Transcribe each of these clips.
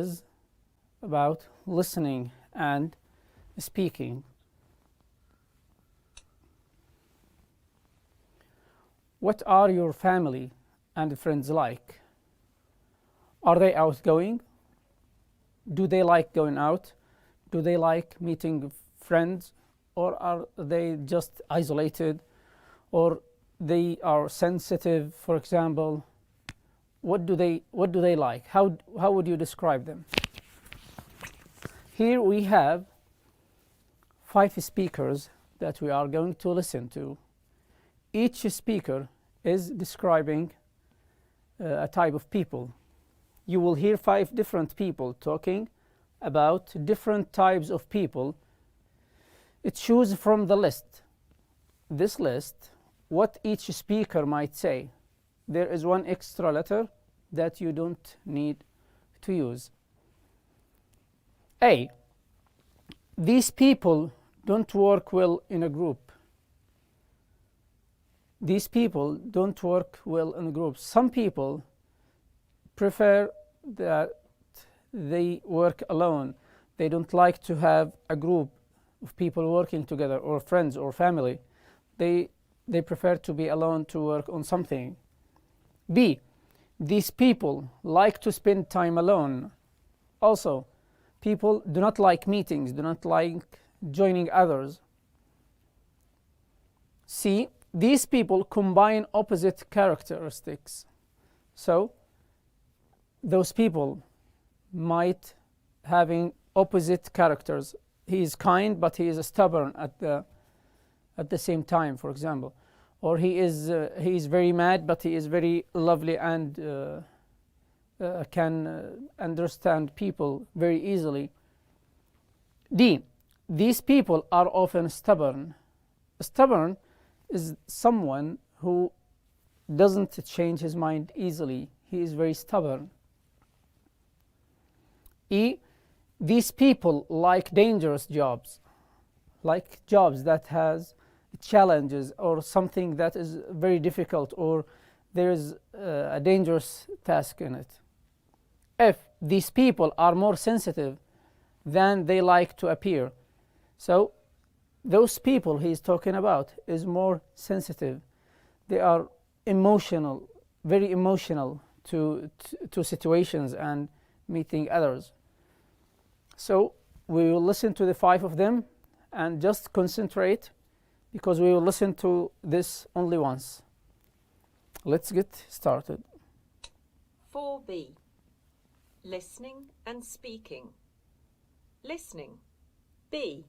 is about listening and speaking. What are your family and friends like? Are they outgoing? Do they like going out? Do they like meeting friends? Or are they just isolated? Or they are sensitive, for example? What do they like? How would you describe them? Here we have 5 speakers that we are going to listen to. Each speaker is describing a type of people. You will hear 5 different people talking about different types of people. Choose from the list. This list, what each speaker might say. There is one extra letter that you don't need to use. A. These people don't work well in a group. These people don't work well in a group. Some people prefer that they work alone. They don't like to have a group of people working together, or friends or family. They prefer to be alone to work on something. B. These people like to spend time alone. Also, people do not like meetings, do not like joining others. C. These people combine opposite characteristics. So, those people might having opposite characters. He is kind, but he is stubborn at the same time, for example. Or he is very mad, but he is very lovely and can understand people very easily. D. These people are often stubborn. Stubborn is someone who doesn't change his mind easily. He is very stubborn. E. These people like dangerous jobs, like jobs that has challenges or something that is very difficult, or there is a dangerous task in it. F. These people are more sensitive than they like to appear. So those people he is talking about is more sensitive. They are emotional, very emotional to situations and meeting others. So we will listen to the 5 of them and just concentrate, because we will listen to this only once. Let's get started. 4B. Listening and speaking. Listening. B.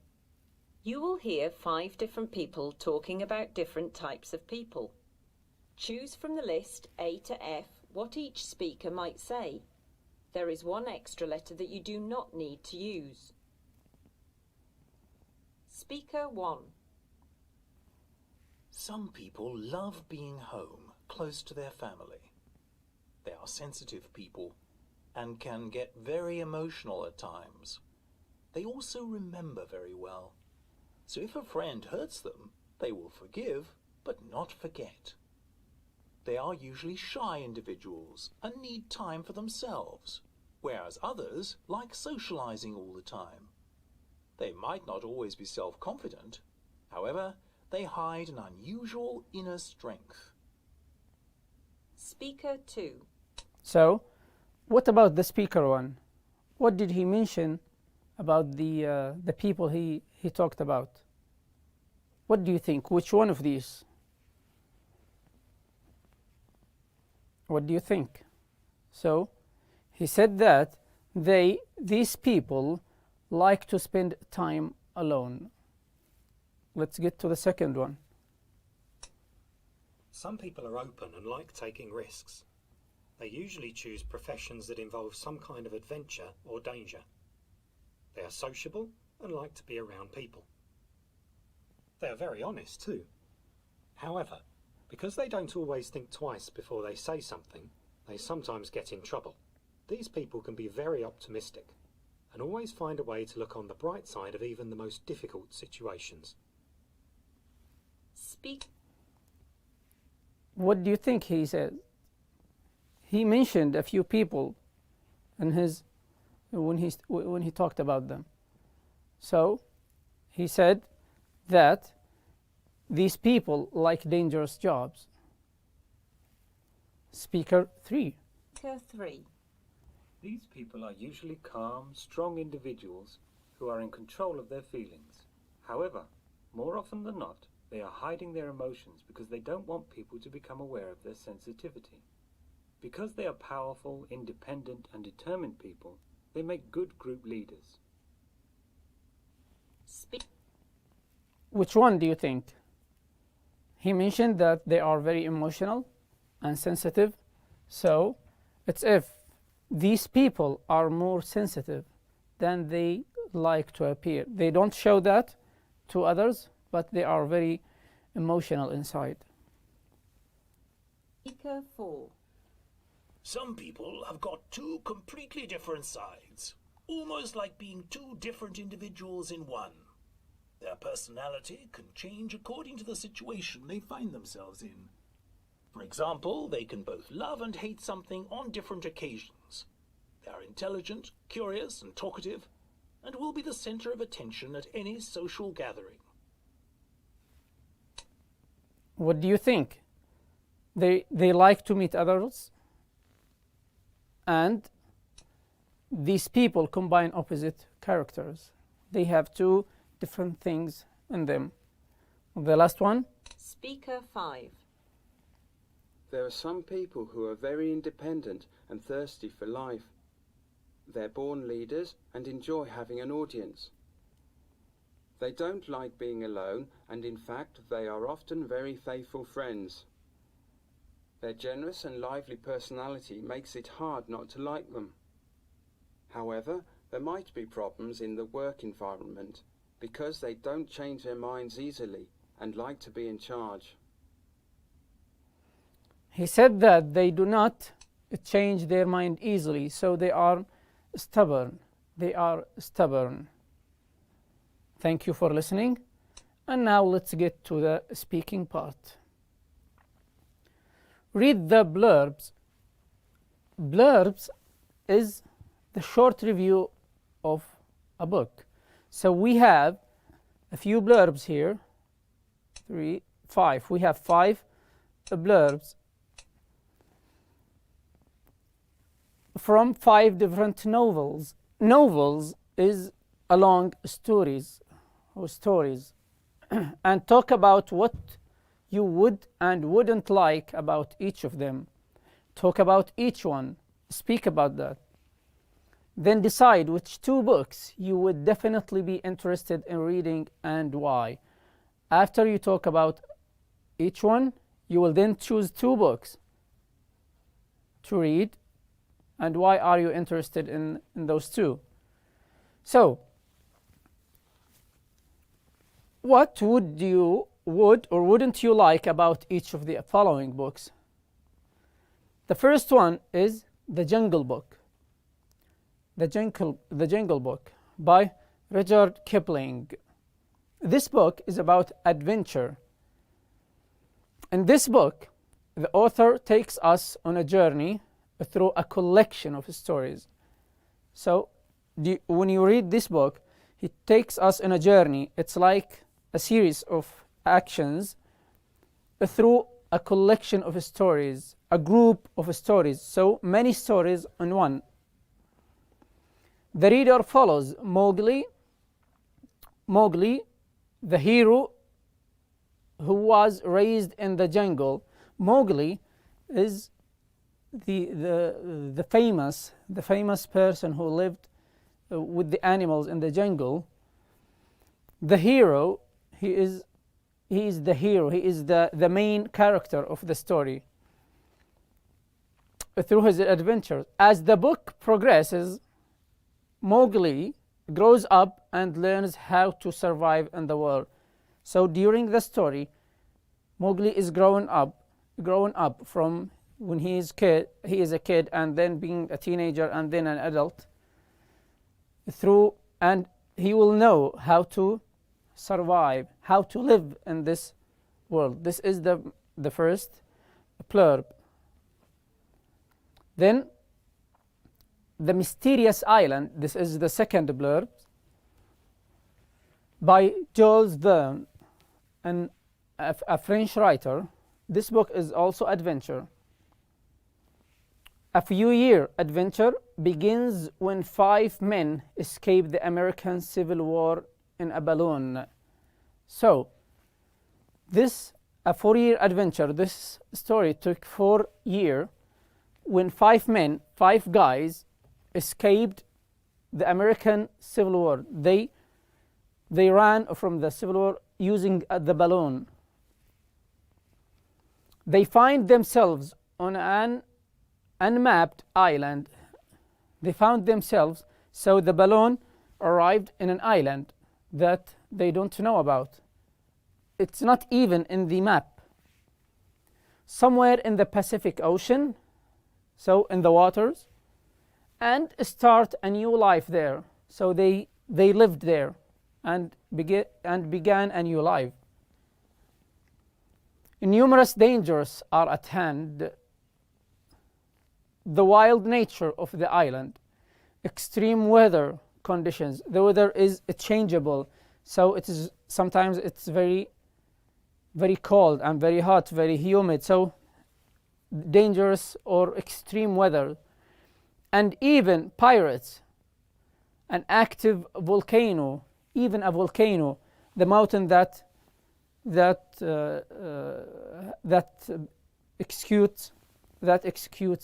You will hear 5 different people talking about different types of people. Choose from the list A to F what each speaker might say. There is one extra letter that you do not need to use. Speaker 1. Some people love being home, close to their family. They are sensitive people and can get very emotional at times. They also remember very well. So if a friend hurts them, they will forgive but not forget. They are usually shy individuals and need time for themselves, whereas others like socializing all the time. They might not always be self-confident. However, they hide an unusual inner strength. Speaker 2. So, what about the speaker 1? What did he mention about the people he talked about? What do you think? Which one of these? What do you think? So, he said that these people like to spend time alone. Let's get to the second one. Some people are open and like taking risks. They usually choose professions that involve some kind of adventure or danger. They are sociable and like to be around people. They are very honest too. However, because they don't always think twice before they say something, they sometimes get in trouble. These people can be very optimistic and always find a way to look on the bright side of even the most difficult situations. Speak. What do you think he said? He mentioned a few people in his when he talked about them. So he said that these people like dangerous jobs. Speaker 3. Speaker 3. These people are usually calm, strong individuals who are in control of their feelings. However, more often than not, they are hiding their emotions because they don't want people to become aware of their sensitivity. Because they are powerful, independent, and determined people, they make good group leaders. Which one do you think? He mentioned that they are very emotional and sensitive. So it's if these people are more sensitive than they like to appear. They don't show that to others, but they are very emotional inside. Speaker 4. Some people have got two completely different sides, almost like being two different individuals in one. Their personality can change according to the situation they find themselves in. For example, they can both love and hate something on different occasions. They are intelligent, curious, and talkative, and will be the center of attention at any social gathering. What do you think? They like to meet others, and these people combine opposite characters. They have two different things in them. The last one. Speaker 5. There are some people who are very independent and thirsty for life. They're born leaders and enjoy having an audience. They don't like being alone, and in fact they are often very faithful friends. Their generous and lively personality makes it hard not to like them. However, there might be problems in the work environment because they don't change their minds easily and like to be in charge. He said that they do not change their mind easily, so they are stubborn. They are stubborn. Thank you for listening. And now let's get to the speaking part. Read the blurbs. Blurbs is the short review of a book. So we have a few blurbs here. 3, 5. We have 5 blurbs from 5 different novels. Novels is a long stories or stories and talk about what you would and wouldn't like about each of them. Talk about each one. Speak about that. Then decide which 2 books you would definitely be interested in reading and why. After you talk about each one, you will then choose 2 books to read, and why are you interested in those 2. So, what would or wouldn't you like about each of the following books? The first one is The Jungle Book. The Jungle Book by Rudyard Kipling. This book is about adventure. In this book, the author takes us on a journey through a collection of stories. So, when you read this book, he takes us on a journey. It's like a series of actions through a collection of stories, a group of stories. So many stories in one. The reader follows Mowgli, the hero who was raised in the jungle. Mowgli is the famous person who lived with the animals in the jungle. The hero, he is the hero. He is the main character of the story through his adventures. As the book progresses, Mowgli grows up and learns how to survive in the world. So during the story, Mowgli is growing up from when he is a kid, and then being a teenager, and then an adult. And he will know how to survive, how to live in this world. This is the first blurb. Then The Mysterious Island, this is the second blurb, by Jules Verne, a French writer. This book is also adventure. A few-year adventure begins when 5 men escape the American Civil War in a balloon. So, a 4-year adventure, this story took 4 years when 5 men, 5 guys, escaped the American Civil War. They ran from the Civil War using the balloon. They find themselves on an unmapped island. They found themselves, so the balloon arrived in an island that they don't know about. It's not even in the map. Somewhere in the Pacific Ocean, so in the waters, and start a new life there. So they lived there and began a new life. Numerous dangers are at hand. The wild nature of the island, extreme weather conditions. The weather is changeable, so sometimes it's very, very cold and very hot, very humid. So dangerous or extreme weather, and even pirates, an active volcano, even a volcano, the mountain that executes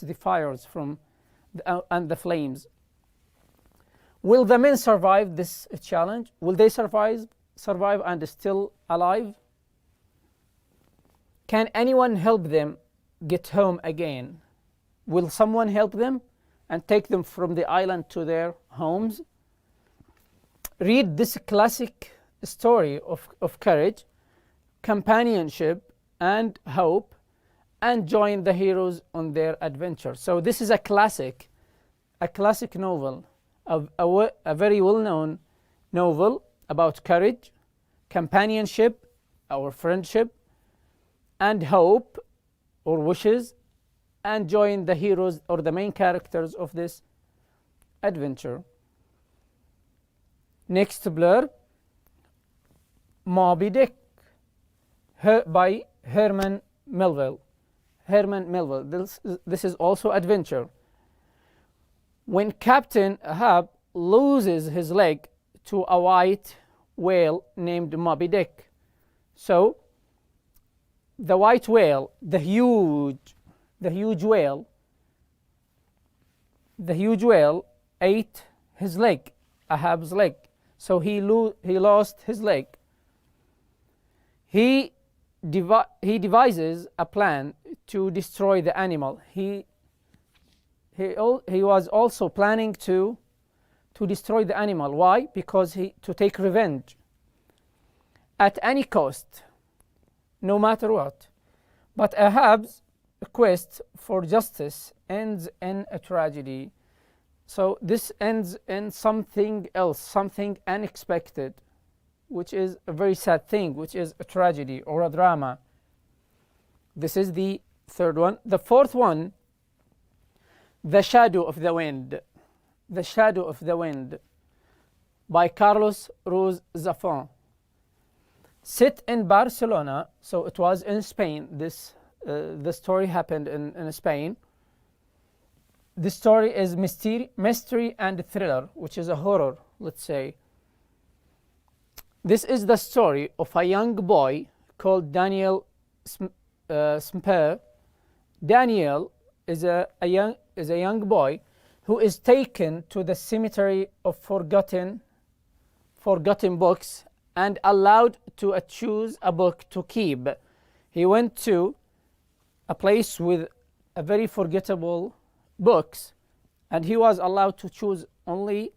the fires from and the flames. Will the men survive this challenge? Will they survive and still alive? Can anyone help them get home again? Will someone help them and take them from the island to their homes? Read this classic story of courage, companionship, and hope, and join the heroes on their adventure. So this is a classic novel, a very well-known novel about courage, companionship, or friendship, and hope, or wishes, and join the heroes or the main characters of this adventure. Next blurb, Moby Dick, by Herman Melville. This is also adventure. When Captain Ahab loses his leg to a white whale named Moby Dick, so the white whale, the huge whale ate his leg, Ahab's leg. So he lost his leg. He devises a plan to destroy the animal. He was also planning to destroy the animal. Why? Because to take revenge at any cost, no matter what. But Ahab's quest for justice ends in a tragedy. So this ends in something else, something unexpected, which is a very sad thing, which is a tragedy or a drama. This is the third one. The fourth one, The Shadow of the Wind. The Shadow of the Wind, by Carlos Ruiz Zafón. Set in Barcelona, so it was in Spain. The story happened in Spain. The story is mystery and thriller, which is a horror, let's say. This is the story of a young boy called Daniel Smper. Daniel is a young boy who is taken to the cemetery of forgotten books and allowed to choose a book to keep. He went to a place with a very forgettable books, and he was allowed to choose only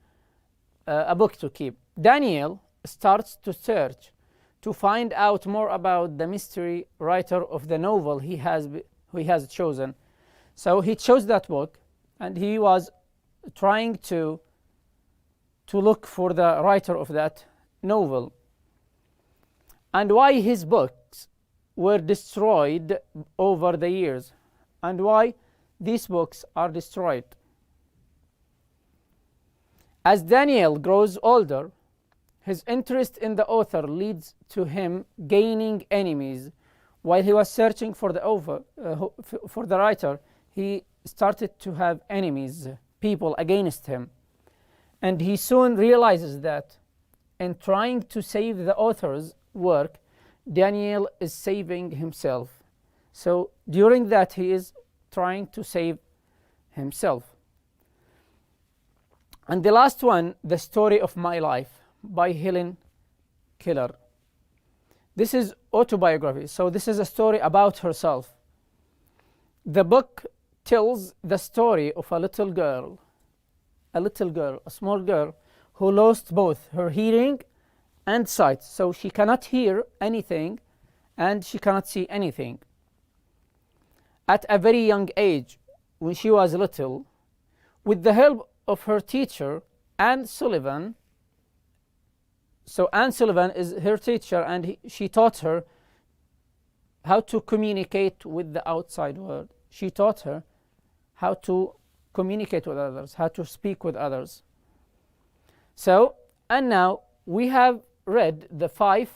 a book to keep. Daniel starts to search to find out more about the mystery writer of the novel he has chosen. So he chose that book, and he was trying to look for the writer of that novel, and why his books were destroyed over the years, and why these books are destroyed. As Daniel grows older, his interest in the author leads to him gaining enemies. While he was searching for for the writer, he started to have enemies, people against him. And he soon realizes that in trying to save the author's work, Daniel is saving himself. So during that, he is trying to save himself. And the last one, The Story of My Life by Helen Keller. This is autobiography, so this is a story about herself. The book tells the story of a little girl, a small girl, who lost both her hearing and sight. So she cannot hear anything and she cannot see anything. At a very young age, when she was little, with the help of her teacher, Anne Sullivan. So Anne Sullivan is her teacher, and she taught her how to communicate with the outside world. She taught her how to communicate with others, how to speak with others. So, and now we have read the five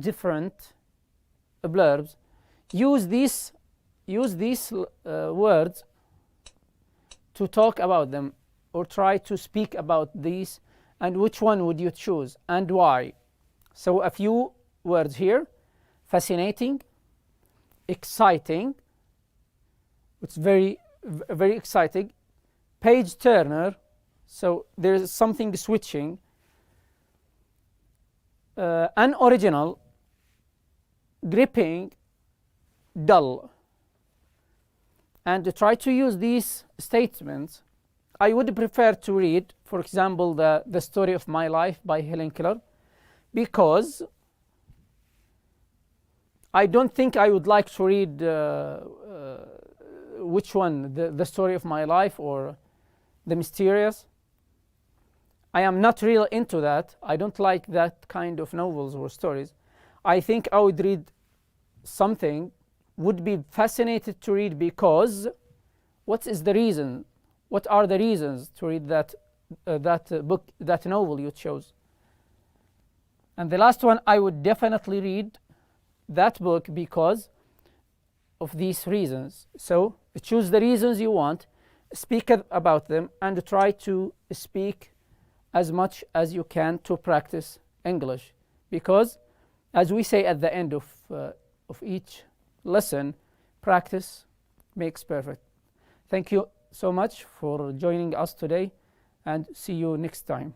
different blurbs. Use these words to talk about them, or try to speak about these, and which one would you choose and why? So a few words here: fascinating, exciting, it's very exciting, page turner, so there's something switching, unoriginal, gripping, dull. And to try to use these statements, I would prefer to read, for example, the Story of My Life by Helen Keller, because I don't think I would like to read which one, the Story of My Life or The Mysterious. I am not really into that. I don't like that kind of novels or stories. I think I would read something, would be fascinated to read, because what is the reason? What are the reasons to read that book, that novel you chose? And the last one, I would definitely read that book because of these reasons. So choose the reasons you want, speak about them, and try to speak as much as you can to practice English. Because, as we say at the end of each lesson, practice makes perfect. Thank you so much for joining us today, and see you next time.